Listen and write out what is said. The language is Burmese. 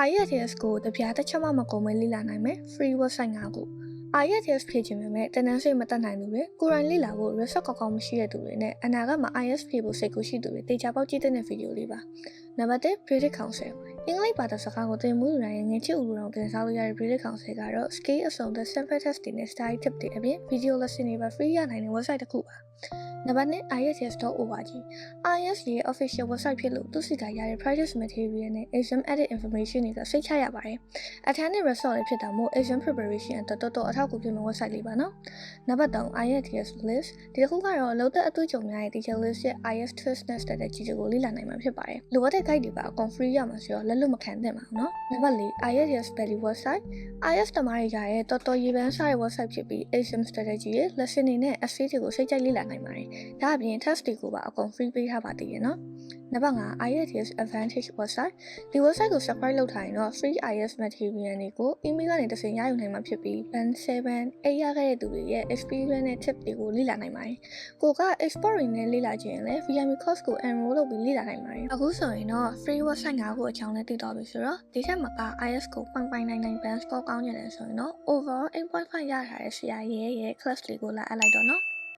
IELTS ကိုတပြားတစ်ချက်မှမကုန်မဲလေ့လာနိုင်မယ် free website 5ခု IELTS ဖြည့်ခြင်းပေမဲ့တန်းတန်းစိတ်မတက်နိုင်သူတွေကိုယ်တိုင်လေ့လာဖို့ research ကောင်းမရှိတဲ့သူတွေနဲ့အနာဂတ်မှာ IELTS ဖြည့်ဖို့စိတ်ကူးရှိသူတွေတေချာပေါက်ကြည့်တဲ့ဗီဒီယိုလေးပါနံပါတ်1 British Council အင်္ဂလိပ်ဘာသာစကားကိုသင်မှုလူတိုင်းငယ်ချစ်ဦးတော်တင်စားလို့ရတဲ့ British Council ကတော့ scale အစုံတဲ့ sample test တွေနဲ့ study tip တွေအပြင် video lesson တွေပါ free ရနိုင်တဲ့ website တစ်ခုပါနံပါတ်2 IELTS.org IELTS ရဲ့ official website ဖြစ်လို့သူစီကရတဲ့ practice material နဲ့ exam edit information တွေကစိတ်ချရပါတယ်အထက်နဲ့ result တွေဖြစ်တာမို့ exam preparation အတွက်တော်တော်အထောက်အကူဖြစ်မယ့် website လေးပါနော်နံပါတ်3 IELTS list ဒီတစ်ခုကတော့အလုပ်သက်အတွေ့အကြုံများရဲ့ teacher list ရဲ့ IELTS twist နဲ့ strategy တွေကိုလေ့လာနိုင်မှာဖြစ်ပါတယ်လိုအပ်တဲ့ guide တွေပါအကုန် free ရမှာဆိုတော့လက်လွတ်မခံသင့်ပါဘူးနော်နံပါတ်4 IELTS Belly website IELTS တမားတွေရရဲ့တော်တော်ရေပန်းစားတဲ့ website ဖြစ်ပြီး exam strategy ရဲ့ lesson တွေနဲ့ essay တွေကိုစိတ်ကြိုက်လေ့လာနိုင်ပါတယ်ဒါအပြင် test တွေကိုပါအကုန် free ပေးထားပါသေးတယ်နော်နံပါတ်5 IELTS Advantage website ဒီ website ကို subscribe လုပ်ထားရင်တော့ free IELTS material တွေကို email ကနေတစ်ဆင့်ရယူနိုင်မှာဖြစ်ပြီး band 7 8ရခဲ့တဲ့သူတွေရဲ့ experience နဲ့ tip တွေကိုလေ့လာနိုင်ပါတယ်ကိုက export တွေနဲ့လေ့လာခြင်းရင်လည်း VIP course ကို enroll လုပ်ပြီးလေ့လာနိုင်ပါတယ်အခုဆိုရင်တော့ free website 5ခုအကြောင်းလည်းသိတော့ပြီဆိုတော့ဒီထက်မက IELTS ကို0.99 band score ကောင်းနေတယ်ဆိုရင်တော့ overall 8.5 ရထားတဲ့ဆရာရဲ့ class လေးကိုလာအပ်လိုက်တော့နော်